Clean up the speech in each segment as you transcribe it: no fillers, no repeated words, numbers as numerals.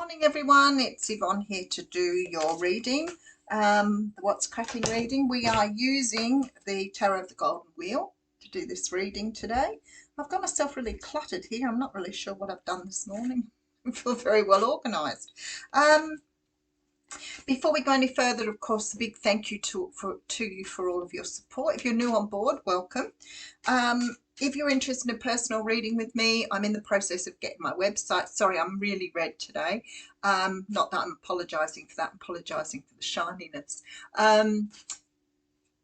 Morning everyone, it's Yvonne here to do your reading, What's Cracking reading. We are using the Tarot of the Golden Wheel to do this reading today. I've got myself really cluttered here. I'm not really sure what I've done this morning. I feel very well organised. Before we go any further, of course, a big thank you to you for all of your support. If you're new on board, welcome. If you're interested in a personal reading with me, I'm in the process of getting my website. Sorry, I'm really red today. Not that I'm apologising for that, I'm apologising for the shininess. I'm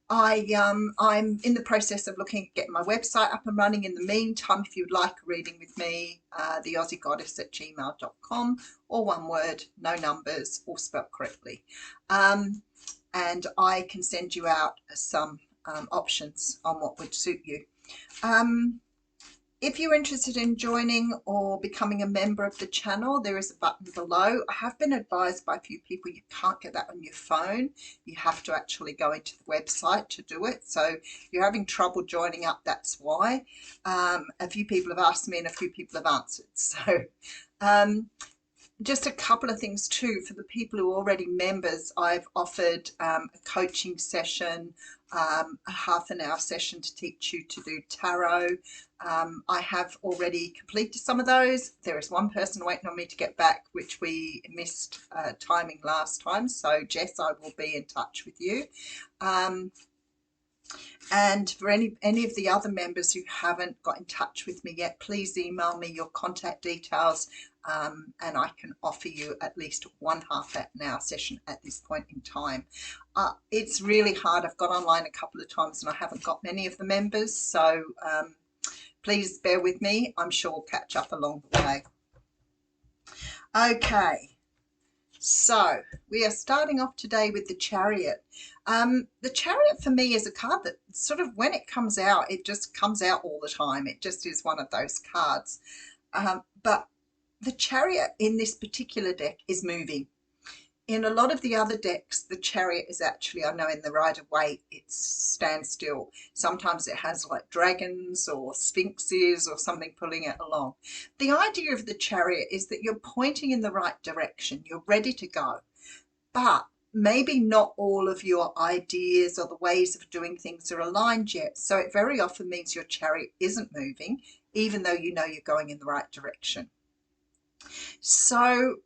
in the process of looking at getting my website up and running. In the meantime, if you'd like a reading with me, the AussieGoddess@gmail.com, or one word, no numbers, all spelt correctly. And I can send you out some options on what would suit you. If you're interested in joining or becoming a member of the channel, there is a button below. I have been advised by a few people you can't get that on your phone. You have to actually go into the website to do it. So if you're having trouble joining up, that's why. A few people have asked me and a few people have answered. So just a couple of things too, for the people who are already members, I've offered a coaching session, a half an hour session to teach you to do tarot. I have already completed some of those. There is one person waiting on me to get back, which we missed timing last time. So Jess, I will be in touch with you. And for any of the other members who haven't got in touch with me yet, please email me your contact details, and I can offer you at least one half an hour session at this point in time. It's really hard. I've got online a couple of times and I haven't got many of the members, so please bear with me. I'm sure we'll catch up along the way. Okay. So we are starting off today with the Chariot. The Chariot for me is a card that sort of, when it comes out, it just comes out all the time. It just is one of those cards. But the Chariot in this particular deck is moving. In a lot of the other decks, the Chariot is actually, I know in the Rider-Waite, it stands still. Sometimes it has like dragons or sphinxes or something pulling it along. The idea of the Chariot is that you're pointing in the right direction. You're ready to go. But maybe not all of your ideas or the ways of doing things are aligned yet. So it very often means your Chariot isn't moving, even though you know you're going in the right direction. So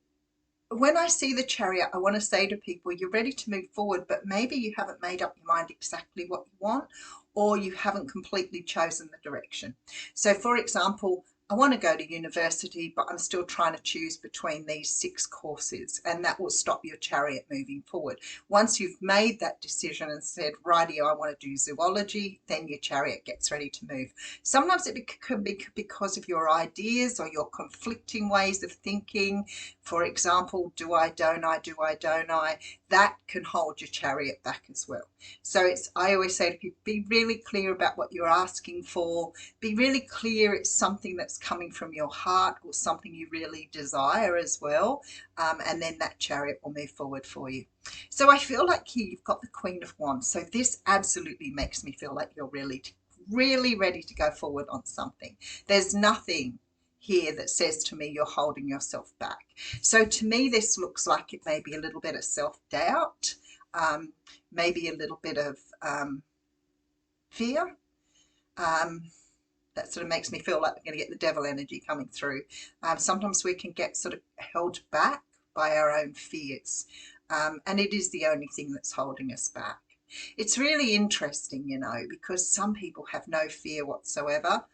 when I see the Chariot, I want to say to people, you're ready to move forward, but maybe you haven't made up your mind exactly what you want, or you haven't completely chosen the direction. So for example, I want to go to university, but I'm still trying to choose between these 6 courses, and that will stop your Chariot moving forward. Once you've made that decision and said, rightio, I want to do zoology, then your Chariot gets ready to move. Sometimes it can be because of your ideas or your conflicting ways of thinking. For example, do I, don't I, do I, don't I? That can hold your Chariot back as well. So I always say to people, be really clear about what you're asking for. Be really clear it's something that's coming from your heart or something you really desire as well. And then that Chariot will move forward for you. So I feel like here you've got the Queen of Wands. So this absolutely makes me feel like you're really ready to go forward on something. There's nothing here that says to me you're holding yourself back. So to me, this looks like it may be a little bit of self-doubt, maybe a little bit of fear. That sort of makes me feel like we're going to get the devil energy coming through. Sometimes we can get sort of held back by our own fears, and it is the only thing that's holding us back. It's really interesting, you know, because some people have no fear whatsoever,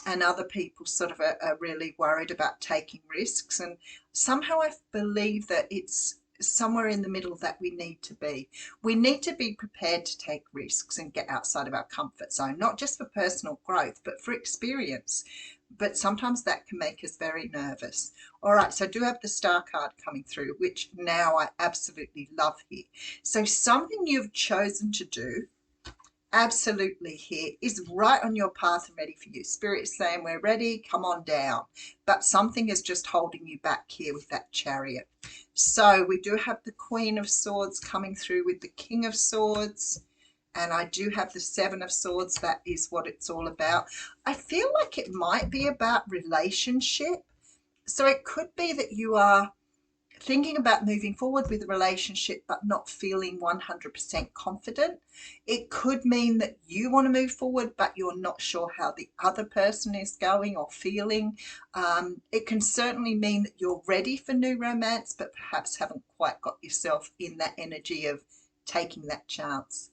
and other people sort of are really worried about taking risks. And somehow I believe that it's somewhere in the middle that we need to be. We need to be prepared to take risks and get outside of our comfort zone, not just for personal growth, but for experience. But sometimes that can make us very nervous. All right, so I do have the Star card coming through, which now I absolutely love here. So something you've chosen to do absolutely here is right on your path and ready for you. Spirit is saying we're ready, come on down. But something is just holding you back here with that Chariot. So we do have the Queen of Swords coming through with the King of Swords, and I do have the Seven of Swords. That is what it's all about. I feel like it might be about relationship. So it could be that you are thinking about moving forward with a relationship but not feeling 100% confident. It could mean that you want to move forward but you're not sure how the other person is going or feeling. It can certainly mean that you're ready for new romance but perhaps haven't quite got yourself in that energy of taking that chance.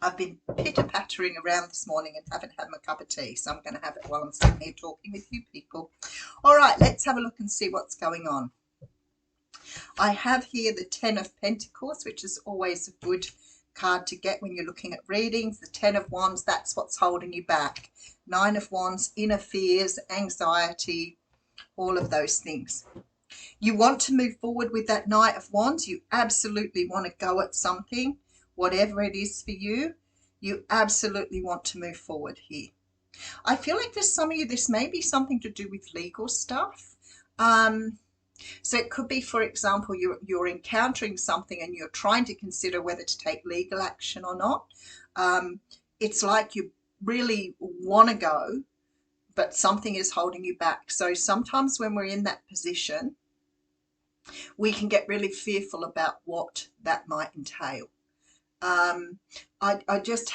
I've been pitter-pattering around this morning and haven't had my cup of tea, so I'm going to have it while I'm sitting here talking with you people. All right, let's have a look and see what's going on. I have here the 10 of Pentacles, which is always a good card to get when you're looking at readings. The 10 of Wands, that's what's holding you back. 9 of Wands, inner fears, anxiety, all of those things. You want to move forward with that Knight of Wands. You absolutely want to go at something, whatever it is for you. You absolutely want to move forward here. I feel like for some of you, this may be something to do with legal stuff. So it could be, for example, you're encountering something and you're trying to consider whether to take legal action or not. It's like you really want to go, but something is holding you back. So sometimes when we're in that position, we can get really fearful about what that might entail. I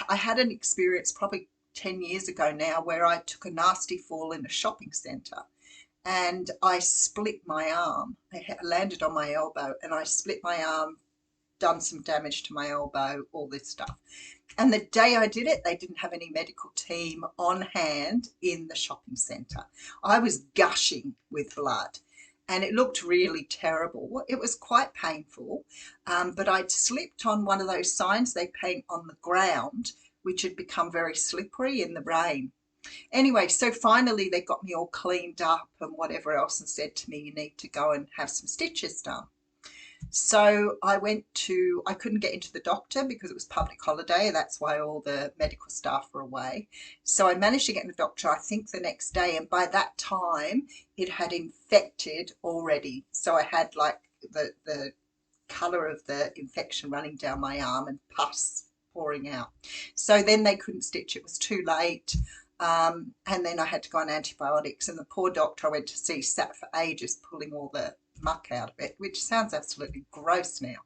had an experience probably 10 years ago now where I took a nasty fall in a shopping centre and I split my arm. I landed on my elbow and I split my arm, done some damage to my elbow, all this stuff. And the day I did it, they didn't have any medical team on hand in the shopping centre. I was gushing with blood and it looked really terrible. It was quite painful, but I'd slipped on one of those signs they paint on the ground, which had become very slippery in the rain. Anyway, so finally they got me all cleaned up and whatever else and said to me, you need to go and have some stitches done. So I couldn't get into the doctor because it was public holiday. That's why all the medical staff were away. So I managed to get in the doctor, I think the next day. And by that time it had infected already. So I had like the colour of the infection running down my arm and pus pouring out. So then they couldn't stitch. It was too late. And then I had to go on antibiotics. And the poor doctor I went to see sat for ages pulling all the muck out of it, which sounds absolutely gross now.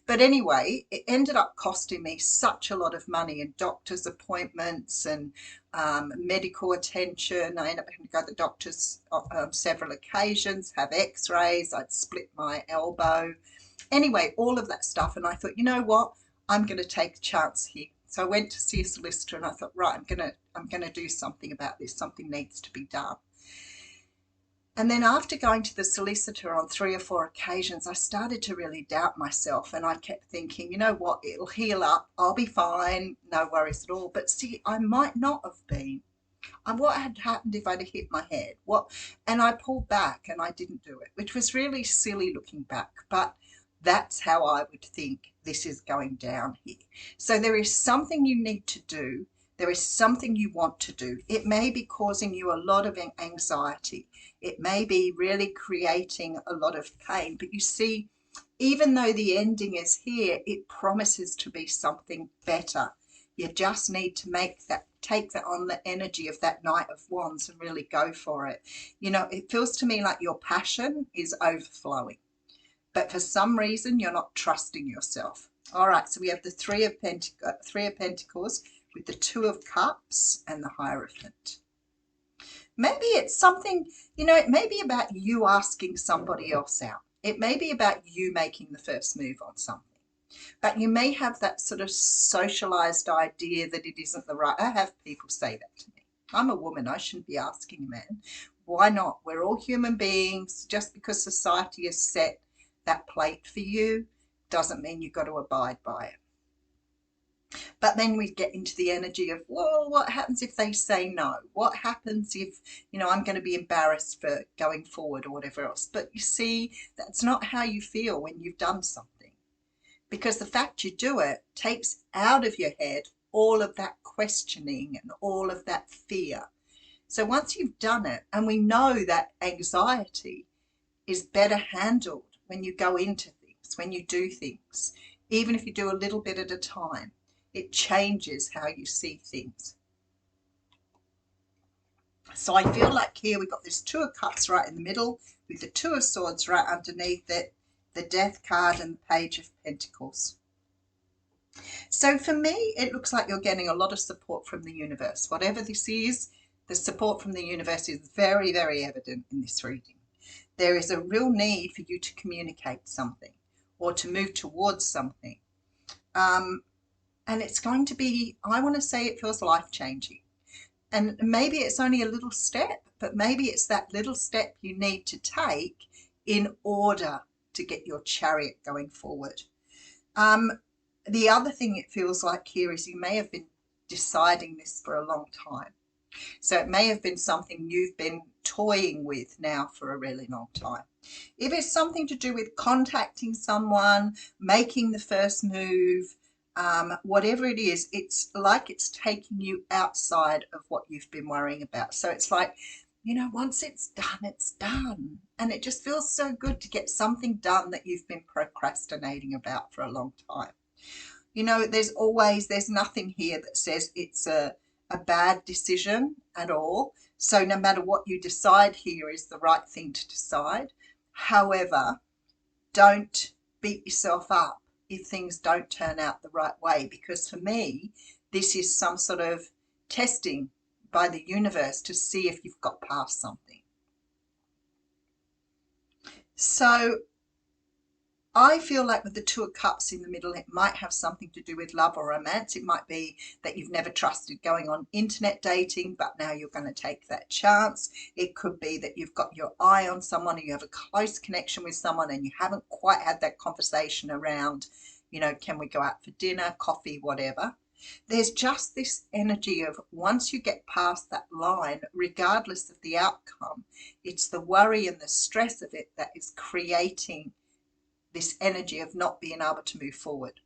But anyway, it ended up costing me such a lot of money in doctor's appointments and medical attention. I ended up having to go to the doctor's on several occasions, have x-rays. I'd split my elbow. Anyway, all of that stuff. And I thought, you know what? I'm going to take a chance here. So I went to see a solicitor and I thought, right, I'm gonna do something about this. Something needs to be done. And then after going to the solicitor on 3 or 4 occasions, I started to really doubt myself. And I kept thinking, you know what, it'll heal up. I'll be fine. No worries at all. But see, I might not have been. And what had happened if I'd hit my head? And I pulled back and I didn't do it, which was really silly looking back. But that's how I would think this is going down here. So there is something you need to do. There is something you want to do. It may be causing you a lot of anxiety. It may be really creating a lot of pain. But you see, even though the ending is here, it promises to be something better. You just need to take that on the energy of that Knight of Wands and really go for it. You know, it feels to me like your passion is overflowing, but for some reason you're not trusting yourself. All right, so we have the Three of Pentacles with the Two of Cups and the Hierophant. Maybe it's something, you know, it may be about you asking somebody else out. It may be about you making the first move on something. But you may have that sort of socialized idea that it isn't the right. I have people say that to me. I'm a woman. I shouldn't be asking a man. Why not? We're all human beings. Just because society has set that plate for you doesn't mean you've got to abide by it. But then we get into the energy of, well, what happens if they say no? What happens if, you know, I'm going to be embarrassed for going forward or whatever else? But you see, that's not how you feel when you've done something. Because the fact you do it takes out of your head all of that questioning and all of that fear. So once you've done it, and we know that anxiety is better handled when you go into things, when you do things, even if you do a little bit at a time, it changes how you see things. So I feel like here we've got this Two of Cups right in the middle with the Two of Swords right underneath it, the Death card and the Page of Pentacles. So for me, it looks like you're getting a lot of support from the universe. Whatever this is, the support from the universe is very, very evident in this reading. There is a real need for you to communicate something or to move towards something. And it's going to be, I want to say it feels life-changing. And maybe it's only a little step, but maybe it's that little step you need to take in order to get your chariot going forward. The other thing it feels like here is you may have been deciding this for a long time. So it may have been something you've been toying with now for a really long time. If it's something to do with contacting someone, making the first move, whatever it is, it's like it's taking you outside of what you've been worrying about. So it's like, you know, once it's done, it's done. And it just feels so good to get something done that you've been procrastinating about for a long time. You know, there's nothing here that says it's a bad decision at all. So no matter what you decide here is the right thing to decide. However, don't beat yourself up if things don't turn out the right way, because for me, this is some sort of testing by the universe to see if you've got past something. So I feel like with the Two of Cups in the middle, it might have something to do with love or romance. It might be that you've never trusted going on internet dating, but now you're going to take that chance. It could be that you've got your eye on someone or you have a close connection with someone and you haven't quite had that conversation around, you know, can we go out for dinner, coffee, whatever. There's just this energy of once you get past that line, regardless of the outcome, it's the worry and the stress of it that is creating this energy of not being able to move forward.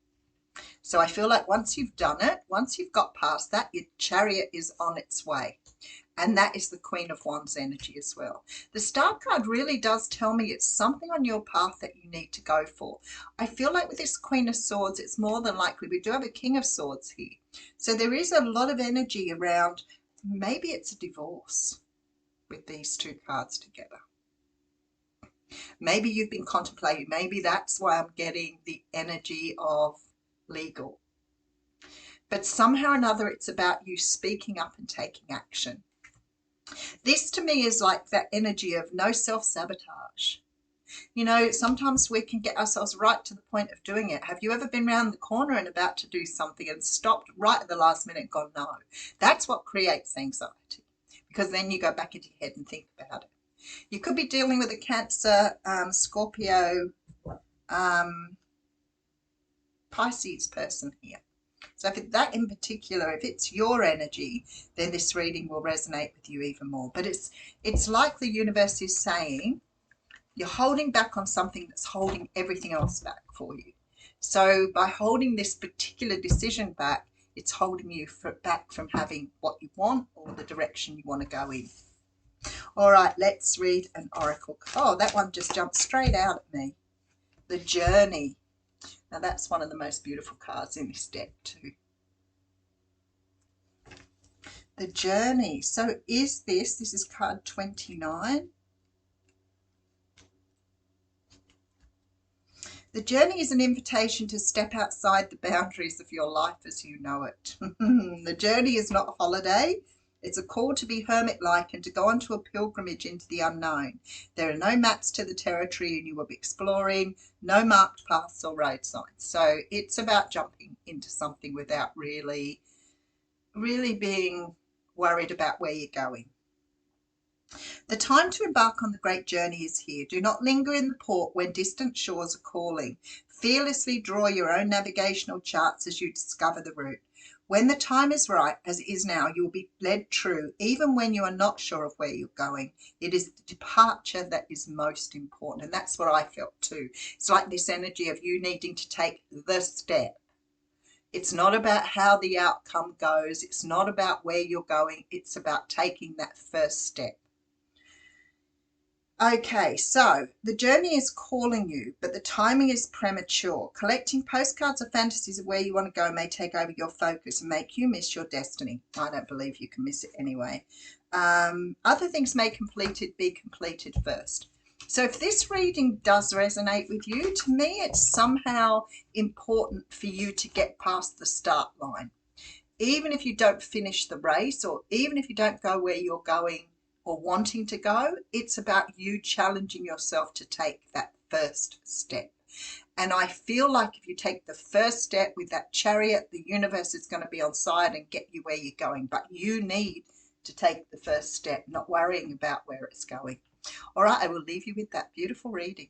So I feel like once you've done it, once you've got past that, your chariot is on its way. And that is the Queen of Wands energy as well. The Star card really does tell me it's something on your path that you need to go for. I feel like with this Queen of Swords, it's more than likely we do have a King of Swords here. So there is a lot of energy around, maybe it's a divorce with these two cards together. Maybe you've been contemplating, maybe that's why I'm getting the energy of legal. But somehow or another, it's about you speaking up and taking action. This to me is like that energy of no self-sabotage. You know, sometimes we can get ourselves right to the point of doing it. Have you ever been round the corner and about to do something and stopped right at the last minute and gone, no? That's what creates anxiety, because then you go back into your head and think about it. You could be dealing with a Cancer, Scorpio, Pisces person here. So if that in particular, if it's your energy, then this reading will resonate with you even more. But it's like the universe is saying you're holding back on something that's holding everything else back for you. So by holding this particular decision back, it's holding you back from having what you want or the direction you want to go in. All right, let's read an oracle. Oh, that one just jumped straight out at me. The Journey. Now, that's one of the most beautiful cards in this deck too. The Journey. So this is card 29. The journey is an invitation to step outside the boundaries of your life as you know it. The journey is not a holiday. It's a call to be hermit-like and to go onto a pilgrimage into the unknown. There are no maps to the territory and you will be exploring, no marked paths or road signs. So it's about jumping into something without really being worried about where you're going. The time to embark on the great journey is here. Do not linger in the port when distant shores are calling. Fearlessly draw your own navigational charts as you discover the route. When the time is right, as it is now, you will be led true, even when you are not sure of where you're going. It is the departure that is most important, and that's what I felt too. It's like this energy of you needing to take the step. It's not about how the outcome goes. It's not about where you're going. It's about taking that first step. Okay, so the journey is calling you, but the timing is premature. Collecting postcards or fantasies of where you want to go may take over your focus and make you miss your destiny. I don't believe you can miss it anyway. Other things may be completed first. So if this reading does resonate with you, to me it's somehow important for you to get past the start line. Even if you don't finish the race, or even if you don't go where you're going or wanting to go, it's about you challenging yourself to take that first step. And I feel like if you take the first step with that chariot, the universe is going to be on side and get you where you're going. But you need to take the first step, not worrying about where it's going. All right, I will leave you with that beautiful reading.